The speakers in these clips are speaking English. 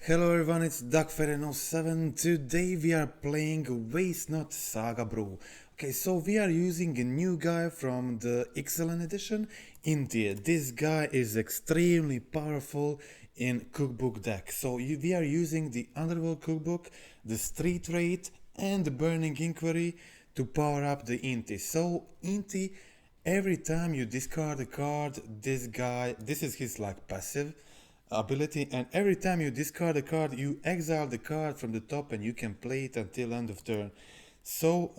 Hello everyone, it's Duckferren07. Today we are playing Waste Not Saga Brew. Okay, so we are using a new guy from the Ixalan edition, Inti. This guy is extremely powerful in cookbook deck. So we are using the Underworld cookbook, the Street Raid and the Burning Inquiry to power up the Inti. So Inti, every time you discard a card, this is his like passive ability, and every time you discard a card you exile the card from the top and you can play it until end of turn. So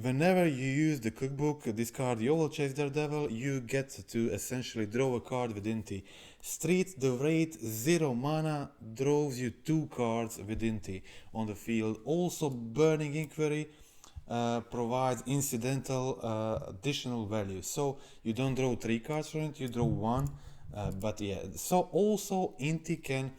whenever you use the cookbook, discard the Oval Chase Daredevil, you get to essentially draw a card with Inti. Street the Raid, 0 mana, draws you 2 cards with Inti on the field. Also Burning Inquiry provides incidental additional value. So you don't draw 3 cards from it, you draw 1. But yeah, so also Inti can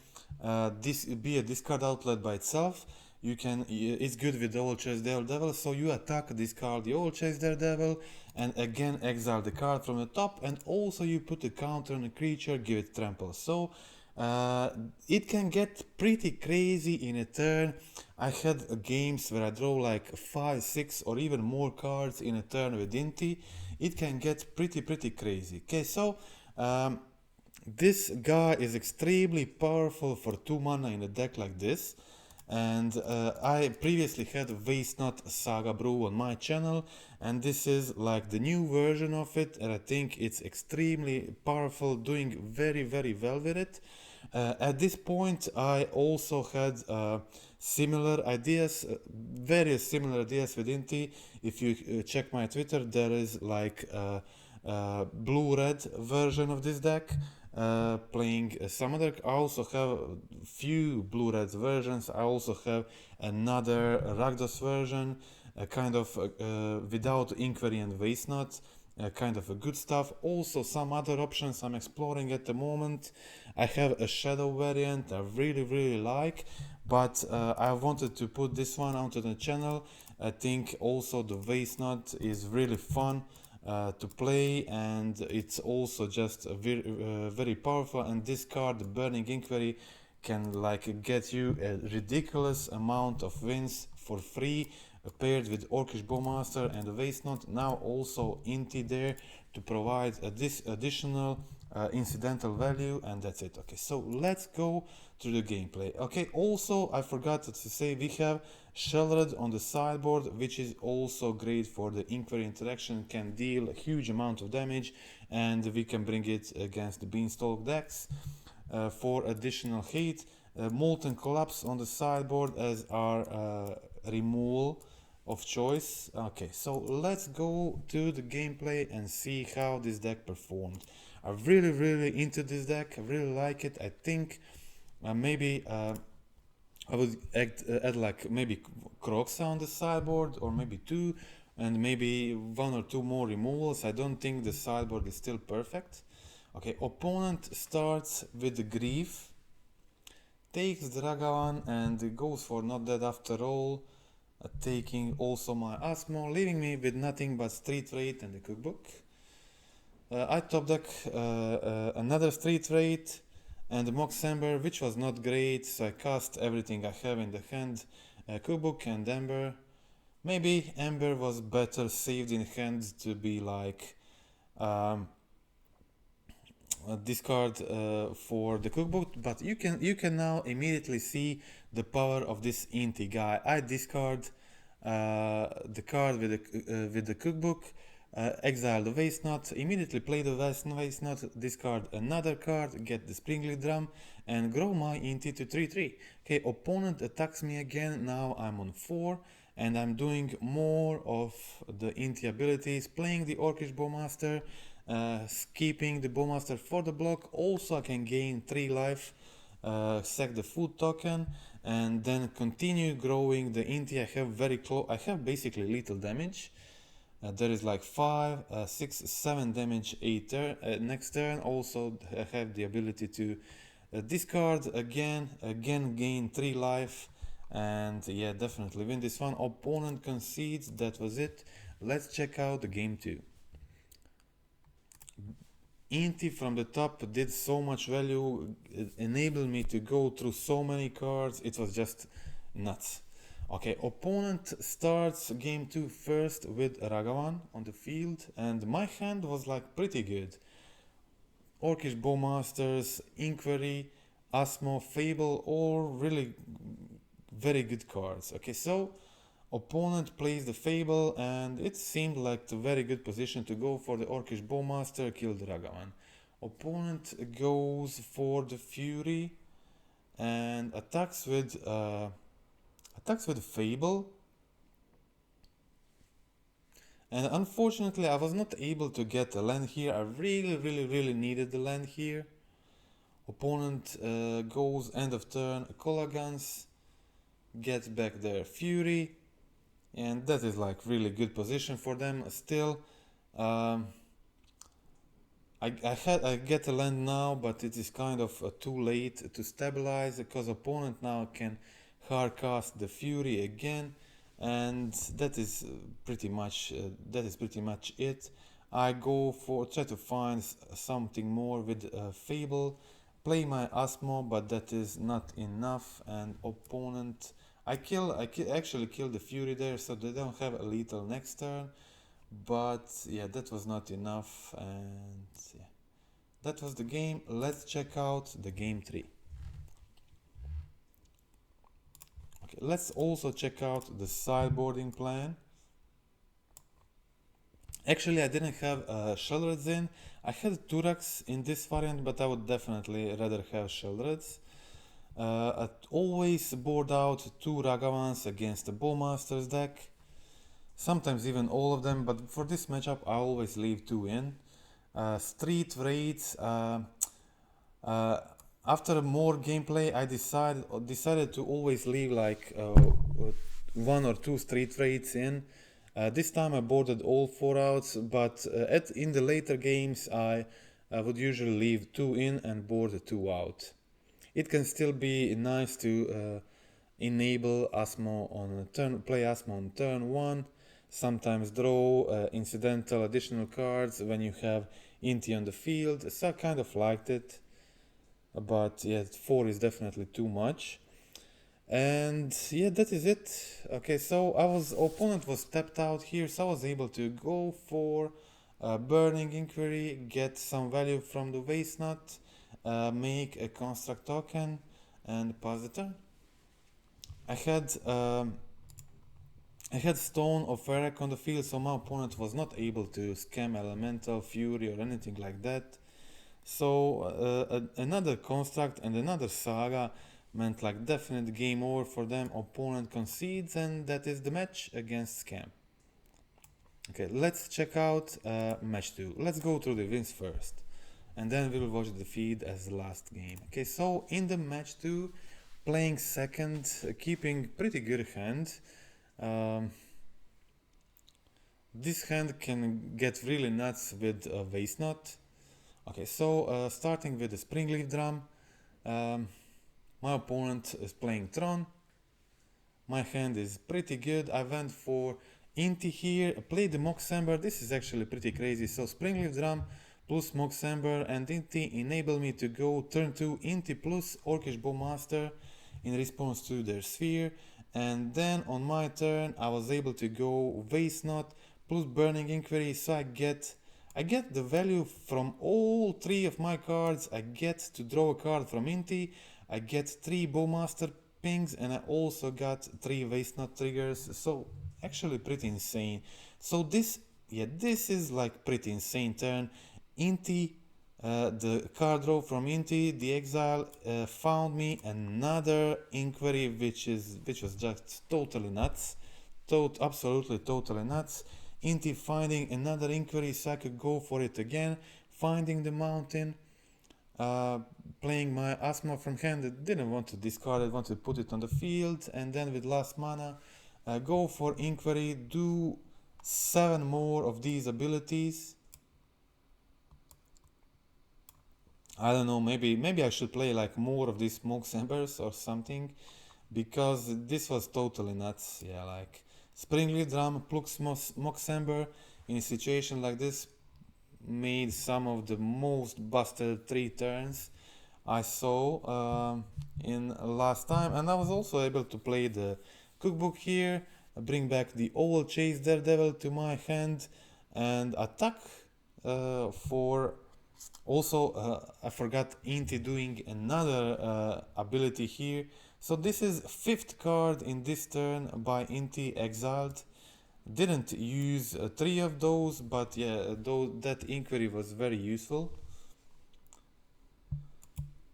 be a discard outlet by itself. You can, it's good with the Old Chase Daredevil, so you attack, discard the Old Chase Daredevil, and again exile the card from the top, and also you put a counter on a creature, give it trample. So it can get pretty crazy in a turn. I had games where I draw like 5, 6 or even more cards in a turn with Inti. It can get pretty crazy. Okay, so this guy is extremely powerful for 2 mana in a deck like this, and I previously had Waste Not Saga Brew on my channel, and this is like the new version of it, and I think it's extremely powerful, doing very well with it. At this point I also had similar ideas, various similar ideas with Inti. If you check my Twitter, there is like blue-red version of this deck. Playing some other. I also have a few blue-red versions. I also have another Rakdos version, kind of without Inquiry and Waste Not, kind of a good stuff. Also some other options I'm exploring at the moment. I have a Shadow variant I really like, but I wanted to put this one onto the channel. I think also the Waste Not is really fun to play, and it's also just very powerful, and this card, the Burning Inquiry, can like get you a ridiculous amount of wins for free, paired with Orcish Bowmaster and the Waste Not. Now also Inti there to provide this additional incidental value, and that's it. Okay, so let's go to the gameplay. Okay, also I forgot to say we have Shellred on the sideboard, which is also great for the Inquiry interaction, can deal a huge amount of damage, and we can bring it against the Beanstalk decks for additional hate. Molten Collapse on the sideboard as our removal of choice. Okay, so let's go to the gameplay and see how this deck performed. I'm really into this deck. I really like it. I think maybe I would add like maybe Croxa on the sideboard, or maybe 2, and maybe 1 or 2 more removals. I don't think the sideboard is still perfect. Okay, opponent starts with the Grief, takes the Ragavan and goes for Not Dead After All, taking also my Asmo, leaving me with nothing but Street Raid and the cookbook. I top deck another Street Raid and the Mox Ember, which was not great, so I cast everything I have in the hand, cookbook and Ember. Maybe Ember was better saved in hand to be like a discard for the cookbook, but you can now immediately see the power of this Inti guy. I discard the card with the cookbook, exile the Waste Not, immediately play the Waste Not, discard another card, get the Springly Drum, and grow my Inti to 3/3. Okay, opponent attacks me again. Now I'm on 4, and I'm doing more of the Inti abilities, playing the Orcish Bowmaster, keeping the Bowmaster for the block. Also I can gain 3 life, sack the food token, and then continue growing the Inti. I have basically lethal damage. There is like 5, 6, 7 damage next turn. Also I have the ability to discard again, gain 3 life, and yeah, definitely win this one. Opponent concedes, that was it. Let's check out the game 2. Inti from the top did so much value, it enabled me to go through so many cards, it was just nuts. Okay, opponent starts game 2 first with Ragavan on the field, and my hand was like pretty good. Orcish Bowmasters, Inquiry, Asmo, Fable, all really very good cards. Okay, so opponent plays the Fable, and it seemed like a very good position to go for the Orcish Bowmaster, kill the Ragavan. Opponent goes for the Fury and attacks with Fable. And unfortunately I was not able to get a land here. I really needed the land here. Opponent goes end of turn, Colagans, gets back their Fury, and that is like really good position for them still. I get a land now, but it is kind of too late to stabilize, because opponent now can hard cast the Fury again, and that is pretty much it. I go for try to find something more with Fable, play my Asmo, but that is not enough, and opponent actually kill the Fury there, so they don't have a lethal next turn. But yeah, that was not enough, and yeah, that was the game. Let's check out the game 3. Okay, let's also check out the sideboarding plan. Actually, I didn't have Sheldreds in. I had Turax in this variant, but I would definitely rather have Sheldreds. I always board out 2 Ragavans against the Bowmasters deck. Sometimes even all of them, but for this matchup I always leave 2 in. Street raids. After more gameplay, I decided to always leave like 1 or 2 street raids in. This time I boarded all 4 outs, but in the later games I would usually leave 2 in and board 2 out. It can still be nice to enable Asmo on play Asmo on turn 1, sometimes draw incidental additional cards when you have Inti on the field, so I kind of liked it, but yeah, 4 is definitely too much. And yeah, that is it. Okay, so opponent was tapped out here, so I was able to go for Burning Inquiry, get some value from the Waste Nut, make a construct token, and pass the turn. I had Stone of Ferrec on the field, so my opponent was not able to scam Elemental, Fury, or anything like that. So another construct and another Saga meant like definite game over for them. Opponent concedes, and that is the match against Scam. Okay, let's check out match 2. Let's go through the wins first, and then we'll watch the feed as the last game. Okay, so in the match 2, playing second, keeping pretty good hand. This hand can get really nuts with Waste Nut. Okay, so starting with the Springleaf Drum, my opponent is playing Tron. My hand is pretty good. I went for Inti here, played the Moxember. This is actually pretty crazy. So Springleaf Drum plus Moxember and Inti enable me to go turn 2 Inti plus Orcish Bowmaster in response to their Sphere. And then on my turn I was able to go Waste Nut plus Burning Inquiry, so I get the value from all 3 of my cards. I get to draw a card from Inti, I get 3 Bowmaster pings, and I also got 3 Waste Nut triggers, so actually pretty insane. So this is like pretty insane turn. Inti, the card draw from Inti, the exile, found me another Inquiry, which was just totally nuts. Absolutely totally nuts. Inti finding another Inquiry, so I could go for it again, finding the mountain, playing my Asmo from hand, didn't want to discard it, wanted to put it on the field, and then with last mana, go for Inquiry, do 7 more of these abilities. I don't know, maybe I should play like more of these Smoke Embers or something, because this was totally nuts. Yeah, like Springleaf Drum plus Moxember in a situation like this, made some of the most busted 3 turns I saw in last time, and I was also able to play the cookbook here, bring back the old Chase Daredevil to my hand, and attack for also I forgot Inti doing another ability here. So this is 5th card in this turn by Inti exiled. Didn't use 3 of those, but yeah, that inquiry was very useful.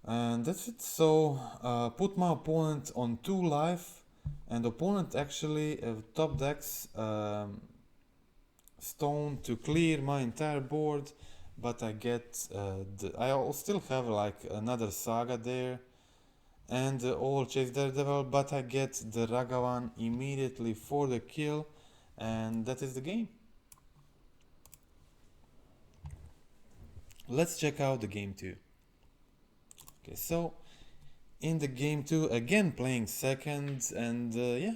And that's it. So put my opponent on 2 life, and opponent actually top decks stone to clear my entire board, but I get I still have like another saga there and the old Chase Daredevil, but I get the Ragavan immediately for the kill, and that is the game. Let's check out the game 2. Okay, so in the game 2, again playing second, and yeah,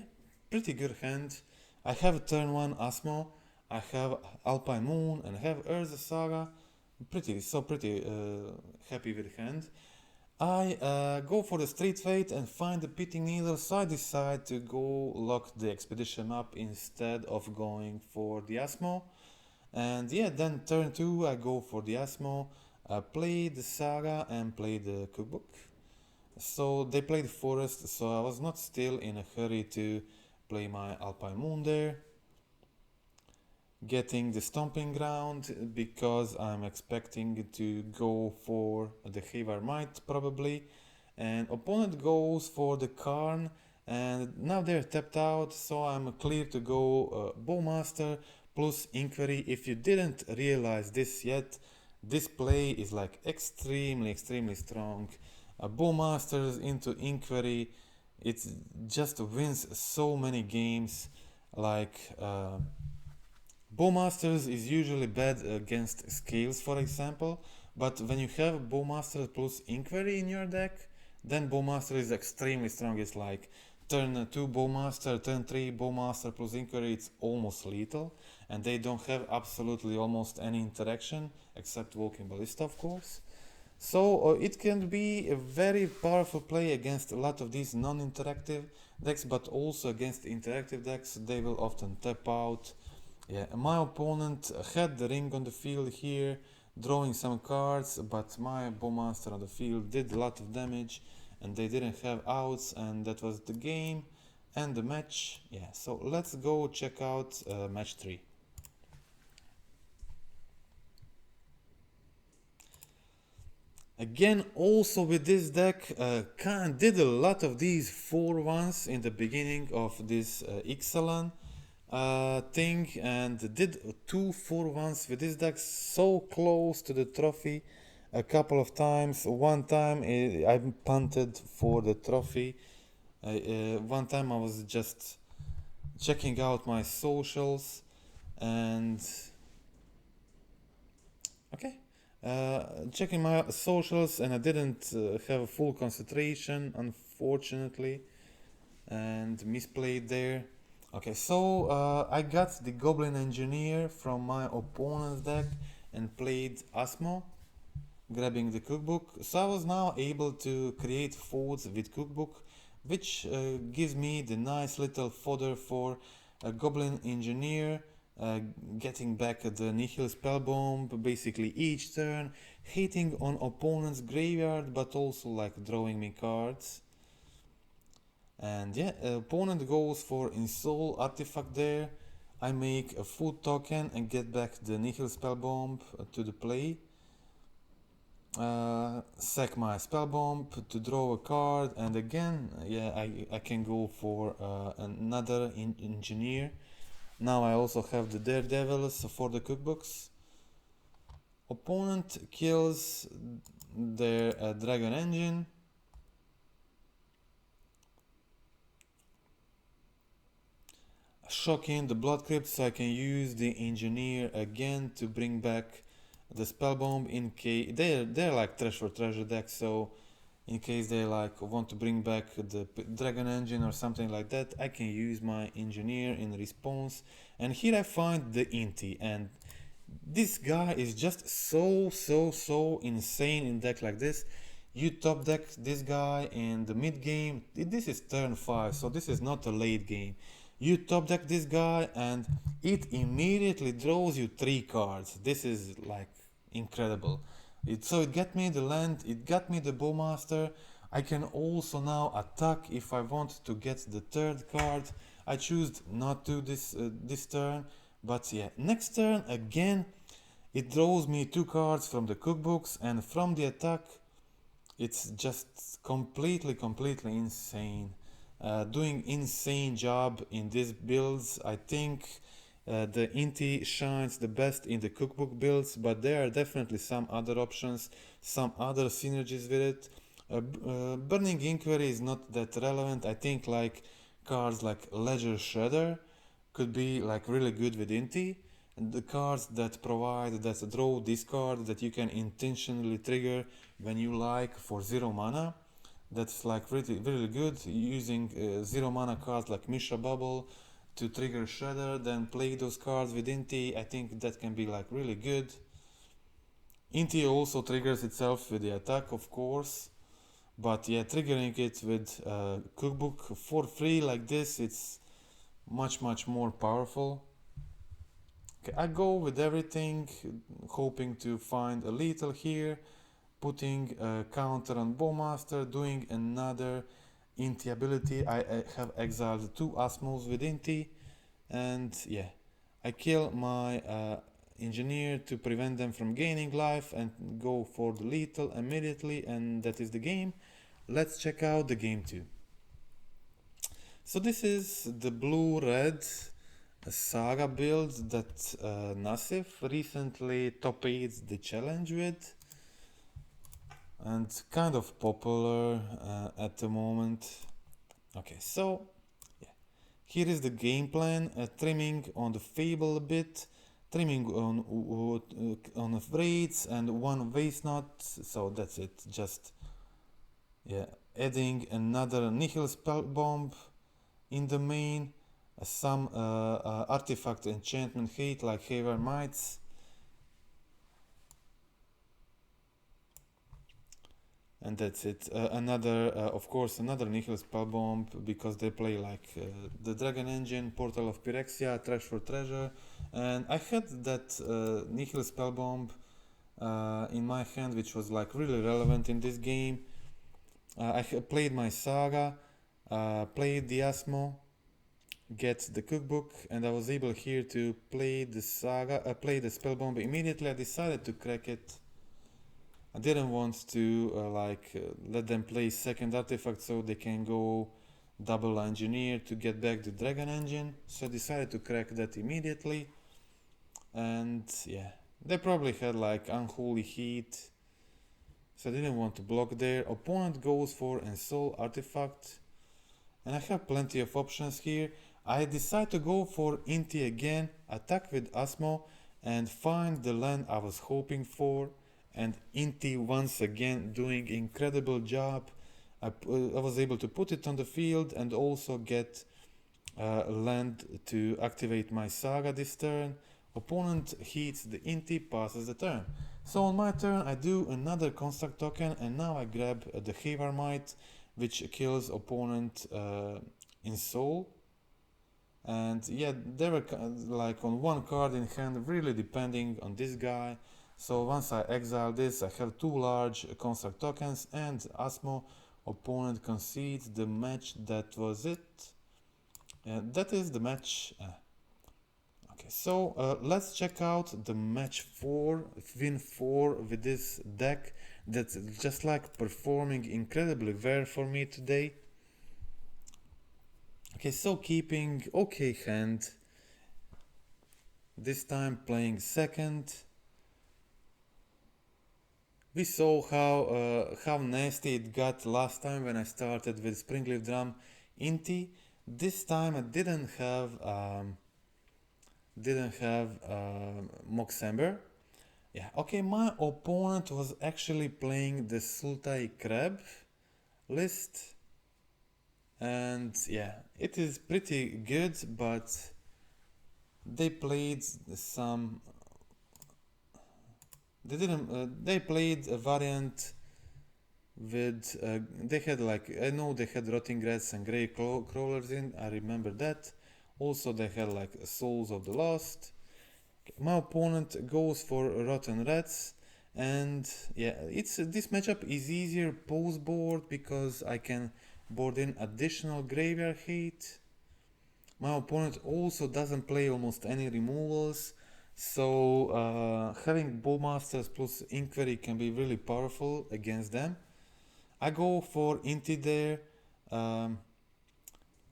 pretty good hand. I have turn 1 Asmo, I have Alpine Moon, and I have Urza Saga. Pretty happy with hand. I go for the Street Fate and find the Pitting Needle, so I decide to go lock the expedition up instead of going for the Asmo. And yeah, then turn 2 I go for the Asmo, play the Saga and play the Cookbook. So they played Forest, so I was not still in a hurry to play my Alpine Moon there. Getting the Stomping Ground because I'm expecting to go for the Havar Might probably. And opponent goes for the Karn, and now they're tapped out, so I'm clear to go Bowmaster plus Inquiry. If you didn't realize this yet, this play is like extremely strong. Bowmasters into Inquiry, it just wins so many games. Like Bowmasters is usually bad against Scales, for example, but when you have Bowmaster plus Inquiry in your deck, then Bowmaster is extremely strong. It's like turn 2 Bowmaster, turn 3 Bowmaster plus Inquiry, it's almost lethal, and they don't have absolutely almost any interaction, except Walking Ballista, of course. So it can be a very powerful play against a lot of these non-interactive decks, but also against interactive decks, they will often tap out. Yeah, my opponent had the ring on the field here, drawing some cards, but my Bowmaster on the field did a lot of damage, and they didn't have outs, and that was the game and the match. Yeah, so let's go check out match 3. Again, also with this deck, Khan did a lot of these 4-1s in the beginning of this Ixalan thing, and did 2 4-1s with this deck, so close to the trophy a couple of times. One time I punted for the trophy. One time I was just checking out my socials and okay, checking my socials, and I didn't have full concentration, unfortunately, and misplayed there. Okay, so I got the Goblin Engineer from my opponent's deck and played Asmo, grabbing the Cookbook. So I was now able to create foods with Cookbook, which gives me the nice little fodder for a Goblin Engineer, getting back the Nihil Spellbomb basically each turn, hitting on opponent's graveyard, but also like drawing me cards. And yeah, opponent goes for Ensoul artifact there. I make a food token and get back the Nihil Spellbomb to the play. Sack my Spellbomb to draw a card, and again, yeah, I can go for another Engineer. Now I also have the Daredevils for the Cookbooks. Opponent kills their Dragon Engine. Shocking the Blood Crypt, so I can use the Engineer again to bring back the Spellbomb in case they're like trash for treasure deck, so in case they like want to bring back the Dragon Engine or something like that, I can use my Engineer in response. And here I find the Inti, and this guy is just so insane in deck like this. You top deck this guy in the mid game. This is turn 5, so this is not a late game. You top deck this guy and it immediately draws you 3 cards. This is like incredible. So it got me the land, it got me the Bowmaster. I can also now attack if I want to get the 3rd card. I choose not to this turn, but yeah, next turn again it draws me 2 cards from the cookbooks, and from the attack it's just completely insane. Doing insane job in these builds. I think the Inti shines the best in the cookbook builds, but there are definitely some other options, some other synergies with it. Burning Inquiry is not that relevant. I think like cards like Ledger Shredder could be like really good with Inti. And the cards that provide that draw discard that you can intentionally trigger when you like for 0 mana. That's like really good, using 0 mana cards like Mishra Bubble to trigger Shredder, then play those cards with Inti. I think that can be like really good. Inti also triggers itself with the attack, of course, but yeah, triggering it with cookbook for free like this, it's much more powerful. Okay, I go with everything, hoping to find a lethal here, putting a counter on Bowmaster, doing another Inti ability. I have exiled 2 Asmos with Inti, and yeah, I kill my engineer to prevent them from gaining life and go for the lethal immediately, and that is the game. Let's check out the game 2. So this is the blue-red Saga build that Nassif recently top 8'd the challenge with, and kind of popular at the moment. Okay, so yeah, here is the game plan. Trimming on the Fable a bit, trimming on Wraiths and 1 Waste Knot, so that's it. Just yeah, adding another Nihil Spellbomb in the main, some artifact enchantment hate like Haver Mites. And that's it. Of course, another Nihil Spellbomb, because they play like the Dragon Engine, Portal of Pyrexia, Trash for Treasure. And I had that Nihil Spellbomb in my hand, which was like really relevant in this game. I played my Saga, played the Asmo, get the cookbook, and I was able here to play the Saga, play the Spellbomb immediately. I decided to crack it. I didn't want to let them play second artifact so they can go double engineer to get back the Dragon Engine, so I decided to crack that immediately. And yeah, they probably had like Unholy Heat, so I didn't want to block there. Opponent goes for Ensoul artifact, and I have plenty of options here. I decide to go for Inti again, attack with Asmo, and find the land I was hoping for. And Inti once again doing incredible job. I was able to put it on the field and also get land to activate my Saga this turn. Opponent hits the Inti, passes the turn. So on my turn I do another construct token, and now I grab the Havar Might, which kills opponent Ensoul. And yeah, they were like on 1 card in hand, really depending on this guy. So once I exile this, I have 2 large construct tokens, and Asmo opponent concedes the match. That was it. That is the match. Okay, so let's check out the match 4, win 4 with this deck that's just like performing incredibly well for me today. Okay, so keeping okay hand, this time playing second. We saw how nasty it got last time when I started with Springleaf Drum Inti. This time I didn't have Moxember. Yeah, okay, my opponent was actually playing the Sultai Crab list. And yeah, it is pretty good, but they played some They didn't. They played a variant with. They had like I know they had rotting rats and grey crawlers in. I remember that. Also, they had like souls of the lost. My opponent goes for rotten rats, and yeah, it's this matchup is easier post board because I can board in additional graveyard hate. My opponent also doesn't play almost any removals, so having Bowmasters plus Inquiry can be really powerful against them. I go for Inti there, um,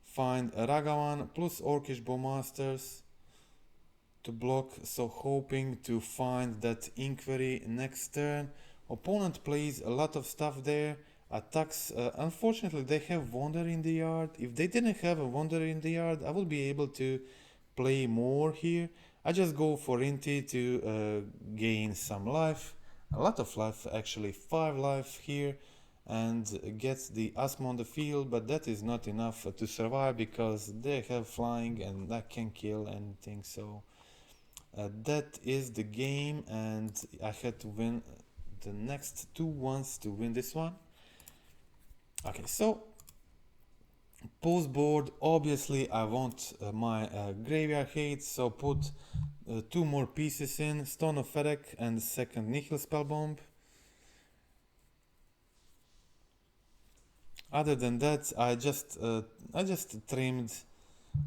find a Ragavan plus Orcish Bowmasters to block, so hoping to find that Inquiry next turn. Opponent plays a lot of stuff there, attacks. Unfortunately, they have Wander in the yard. If they didn't have a Wander in the yard, I would be able to play more here. I just go for Inti to gain some life, a lot of life actually, 5 life here, and get the Asmo on the field, but that is not enough to survive because they have flying and that can kill anything, so that is the game, and I had to win the next 2 ones to win this one. Okay, so post board, obviously I want my graveyard hate, so put 2 more pieces in, Stone of Ferrec and second Nihil Spellbomb. Other than that, I just trimmed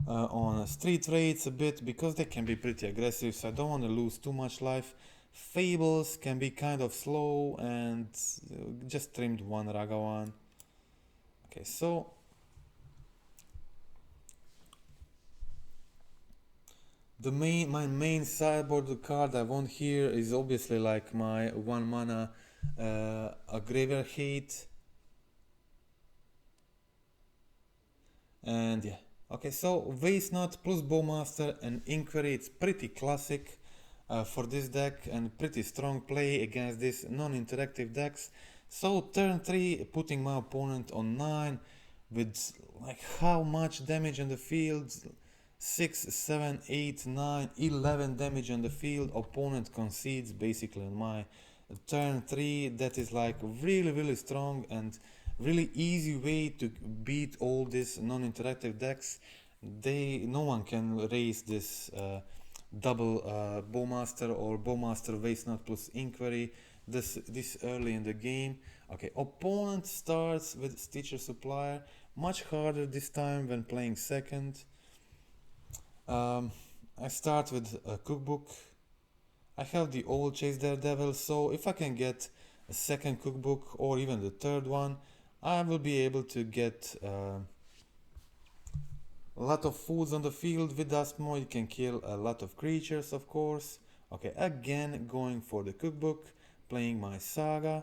on street raids a bit because they can be pretty aggressive, so I don't want to lose too much life. Fables can be kind of slow, and just trimmed 1 Ragavan. Okay, so my main sideboard card I want here is obviously like my 1 mana a graveyard hate, and yeah. Okay, so Waste Not plus Bowmaster and Inquiry, it's pretty classic for this deck and pretty strong play against these non-interactive decks. So turn 3, putting my opponent on 9 with like how much damage on the field? 6, 7, 8, 9, 11 damage on the field. Opponent concedes basically on my turn 3. That is like really strong and really easy way to beat all these non-interactive decks. No one can raise this double Bowmaster or Bowmaster Waste Not plus Inquiry this early in the game. Okay, opponent starts with Stitcher Supplier, much harder this time when playing second. I start with a cookbook. I have the old Chase Daredevil, so if I can get a second cookbook or even the third one, I will be able to get a lot of foods on the field with Asmo. You can kill a lot of creatures, of course. Okay, again going for the cookbook, playing my Saga,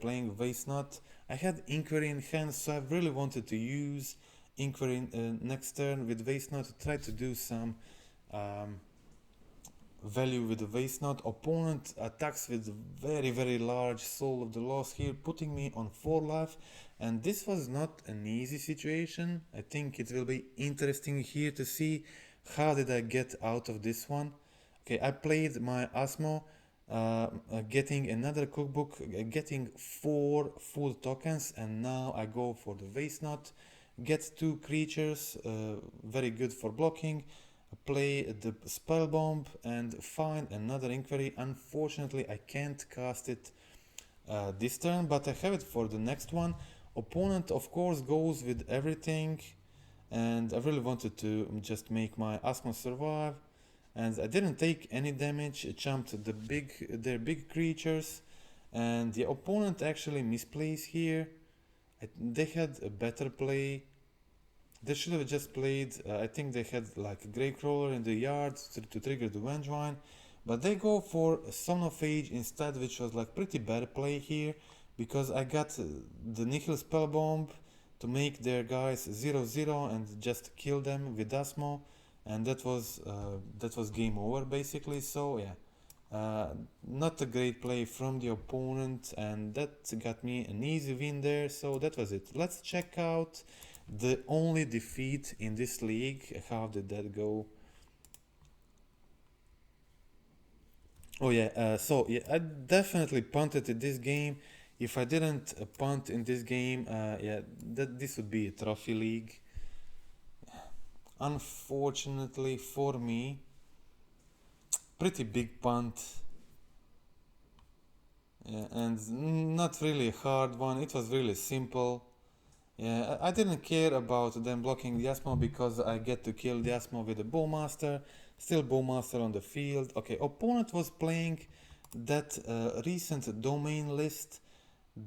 playing Waste Not. I had Inquiry in hand, so I really wanted to use Inquiry next turn with Waste Not to try to do some value with the Waste Not. Opponent attacks with very large Soul of the Lost here, putting me on 4 life, and this was not an easy situation. I think it will be interesting here to see how did I get out of this one. Okay, I played my Asmo, getting another cookbook, getting 4 full tokens, and now I go for the Waste Not, get 2 creatures, very good for blocking, play the spell bomb and find another Inquiry. Unfortunately, I can't cast it this turn, but I have it for the next one. Opponent, of course, goes with everything, and I really wanted to just make my Asmo survive, and I didn't take any damage. I jumped their big creatures, and the opponent actually misplays here. They had a better play. They should have just played, I think they had like a Gravecrawler in the yard to trigger the Vengevine, but they go for Son of Age instead, which was like pretty bad play here, because I got the Nihil Spellbomb to make their guys 0-0 and just kill them with Asmo, and that was game over basically. So yeah, not a great play from the opponent, and that got me an easy win there. So that was it. Let's check out the only defeat in this league. How did that go? Oh yeah, so yeah, I definitely punted in this game. If I didn't punt in this game, yeah, this would be a trophy league. Unfortunately for me, pretty big punt, yeah, and not really a hard one. It was really simple. Yeah, I didn't care about them blocking the Asmo because I get to kill the Asmo with a Bowmaster. Still Bowmaster on the field. Okay, opponent was playing that recent domain list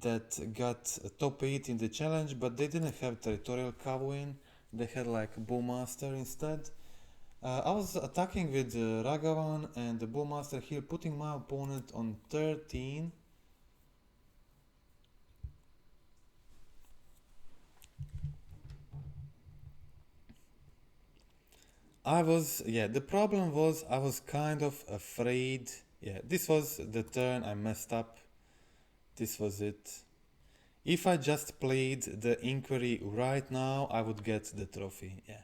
that got top 8 in the challenge, but they didn't have territorial Crabvine. They had like Bowmaster instead. I was attacking with Ragavan and the Bowmaster here, putting my opponent on 13. Yeah, the problem was I was kind of afraid. Yeah, this was the turn I messed up. This was it. If I just played the Inquiry right now, I would get the trophy. Yeah,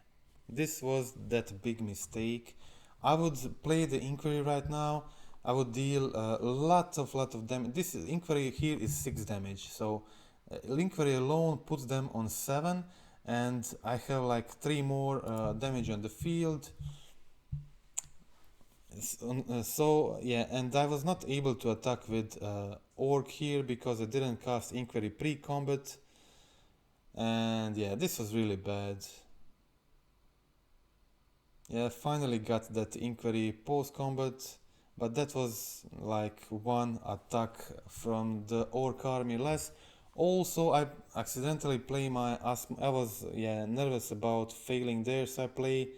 this was that big mistake. I would play the Inquiry right now. I would deal a lot of damage. This Inquiry here is 6 damage, so Inquiry alone puts them on 7, and I have like 3 more damage on the field. So yeah, and I was not able to attack with Orc here because I didn't cast Inquiry pre-combat, and yeah, this was really bad. Yeah, finally got that Inquiry post-combat, but that was like one attack from the Orc army less. Also, I accidentally play my Asmo. I was nervous about failing there, so I play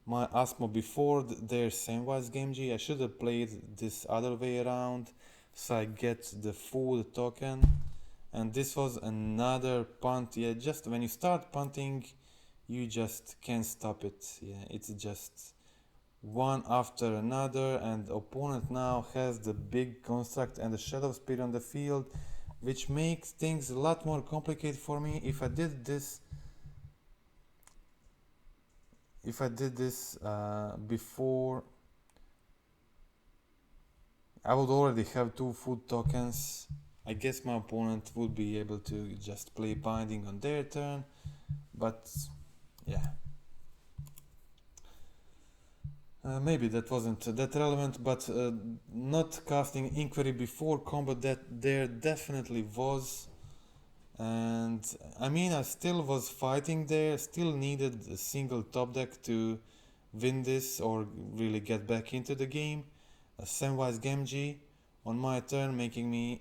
my Asmo before their Samwise Game G. I should have played this other way around so I get the full token. And this was another punt. Yeah, just when you start punting, you just can't stop it. Yeah, it's just one after another, and the opponent now has the big construct and the shadow spear on the field, which makes things a lot more complicated for me. If I did this before, I would already have 2 food tokens. I guess my opponent would be able to just play binding on their turn, but yeah. Maybe that wasn't that relevant, but not casting Inquiry before combat, that there definitely was. And I mean, I still was fighting there, still needed a single top deck to win this or really get back into the game. A Samwise Gamgee on my turn, making me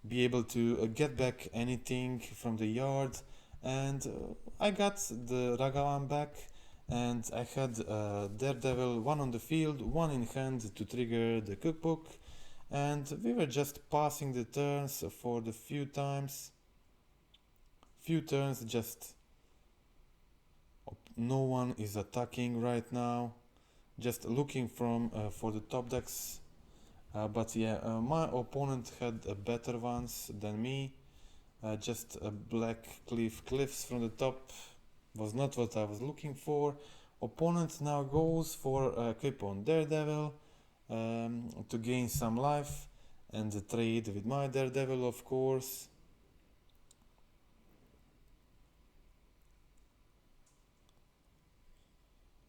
be able to get back anything from the yard. And I got the Ragavan back, and I had Daredevil, one on the field, one in hand to trigger the cookbook. And we were just passing the turns for the few turns, just no one is attacking right now, just looking for the top decks. But yeah, my opponent had better ones than me. Just a black cliffs from the top was not what I was looking for. Opponent now goes for a equip on Daredevil to gain some life, and the trade with my Daredevil, of course.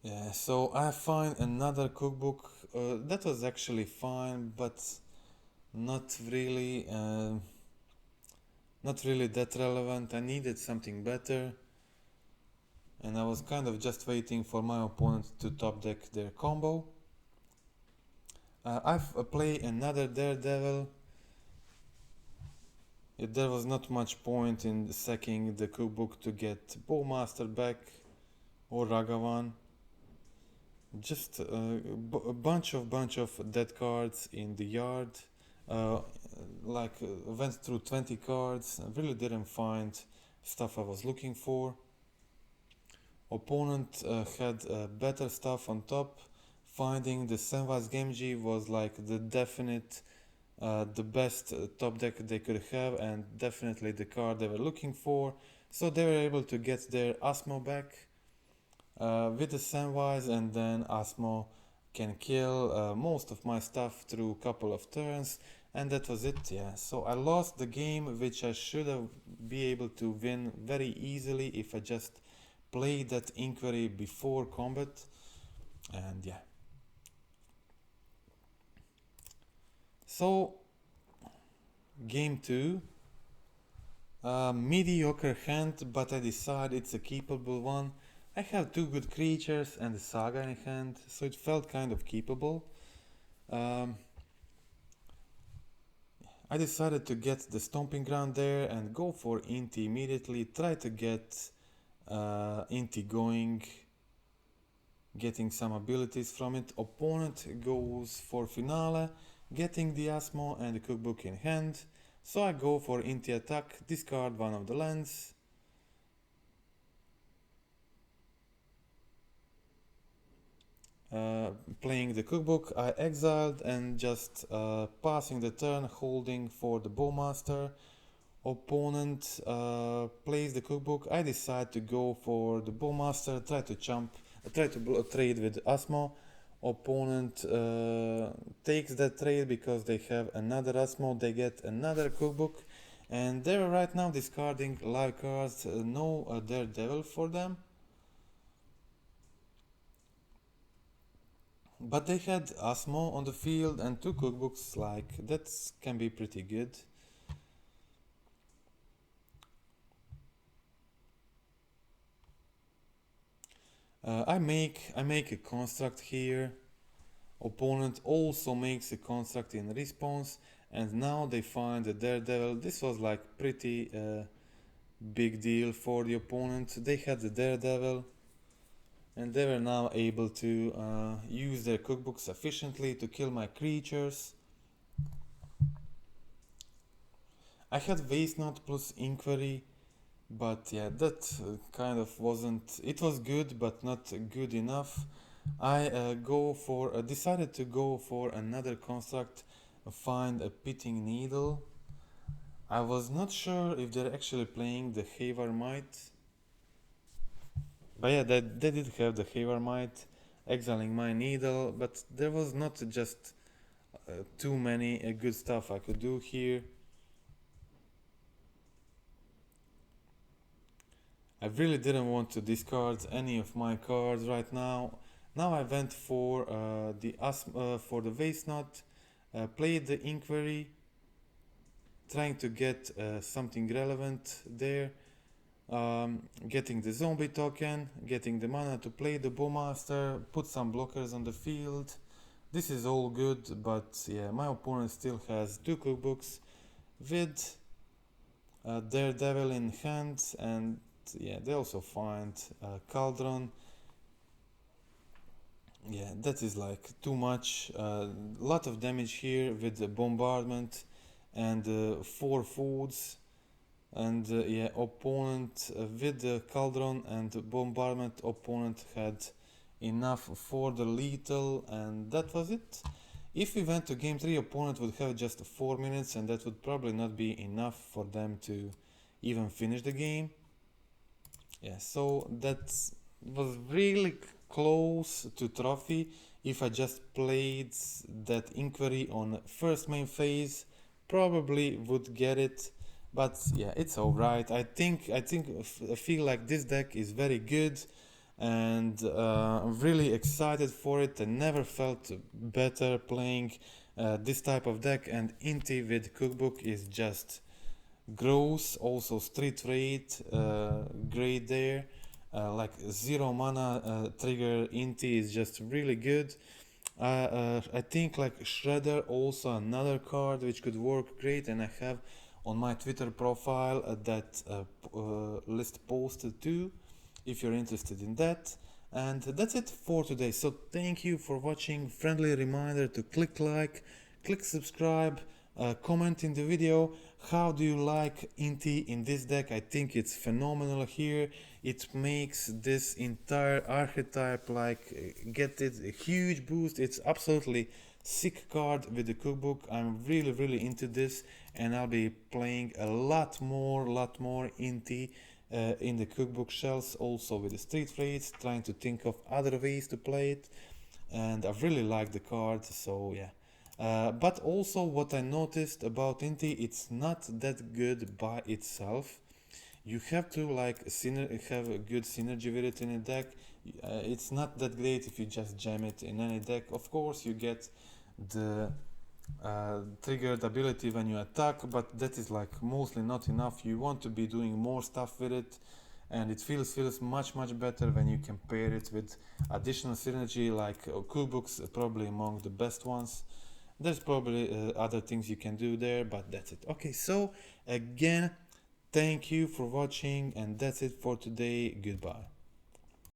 Yeah, so I find another cookbook that was actually fine, but not really, not really that relevant. I needed something better, and I was kind of just waiting for my opponent to top deck their combo. I've played another Daredevil. There was not much point in sacking the cookbook to get Bowmaster back or Ragavan. Just a bunch of dead cards in the yard. Uh, went through 20 cards. I really didn't find stuff I was looking for. Opponent had better stuff on top. Finding the Samwise Gamgee was like the definite, the best top deck they could have, and definitely the card they were looking for. So they were able to get their Asmo back with the Samwise, and then Asmo can kill most of my stuff through a couple of turns, and that was it. Yeah, so I lost the game, which I should have be able to win very easily if I just played that inquiry before combat. And yeah, so game 2, mediocre hand, but I decide it's a keepable one. I have 2 good creatures and a saga in hand, so it felt kind of keepable. I decided to get the stomping ground there and go for Inti immediately, try to get Inti going, getting some abilities from it. Opponent goes for finale, getting the Asmo and the cookbook in hand, so I go for Inti attack, discard one of the lands. Playing the cookbook, I exiled and just passing the turn, holding for the Bowmaster. Opponent plays the cookbook. I decide to go for the Bowmaster, try to trade with Asmo. Opponent takes that trade because they have another Asmo, they get another cookbook, and they're right now discarding live cards, no Daredevil for them. But they had Asmo on the field and 2 cookbooks, like that can be pretty good. I make a construct here. Opponent also makes a construct in response, and now they find the Daredevil. This was like pretty big deal for the opponent. They had the Daredevil, and they were now able to use their cookbooks efficiently to kill my creatures. I had Waste Not plus Inquiry, but yeah, that kind of wasn't... It was good, but not good enough. I decided to go for another construct, find a Pitting Needle. I was not sure if they're actually playing the Havar Might. But yeah, they did have the Havar Might, exiling my needle, but there was not just too many good stuff I could do here. I really didn't want to discard any of my cards right now. Now I went for the Waste Not, played the Inquiry, trying to get something relevant there. Getting the zombie token, getting the mana to play the Bowmaster, put some blockers on the field. This is all good, but yeah, my opponent still has 2 cookbooks with Daredevil in hand, and yeah, they also find Cauldron. Yeah, that is like too much. Lot of damage here with the bombardment and 4 foods. And yeah, opponent with the Cauldron and the bombardment, opponent had enough for the lethal, and that was it. If we went to game 3, opponent would have just 4 minutes, and that would probably not be enough for them to even finish the game. Yeah, so that was really close to trophy. If I just played that Inquiry on first main phase, probably would get it. But yeah, it's alright. I feel like this deck is very good, and I'm really excited for it. I never felt better playing this type of deck, and Inti with cookbook is just gross. Also street rate great there, like 0 mana trigger Inti is just really good. I think like Shredder also another card which could work great, and I have on my Twitter profile that list posted too, if you're interested in that. And that's it for today. So thank you for watching. Friendly reminder to click like, click subscribe, comment in the video. How do you like Inti in this deck? I think it's phenomenal here. It makes this entire archetype like get it a huge boost. It's absolutely sick card with the cookbook. I'm really into this, and I'll be playing a lot more Inti in the cookbook shells, also with the street rates, trying to think of other ways to play it. and I really like the card, so yeah. But also what I noticed about Inti, it's not that good by itself. You have to like have a good synergy with it in a deck. It's not that great if you just jam it in any deck. Of course you get the triggered ability when you attack, but that is like mostly not enough. You want to be doing more stuff with it, and it feels much better when you can pair it with additional synergy like Kubuk's probably among the best ones. There's probably other things you can do there, but that's it. Okay, so again, thank you for watching, and that's it for today. Goodbye.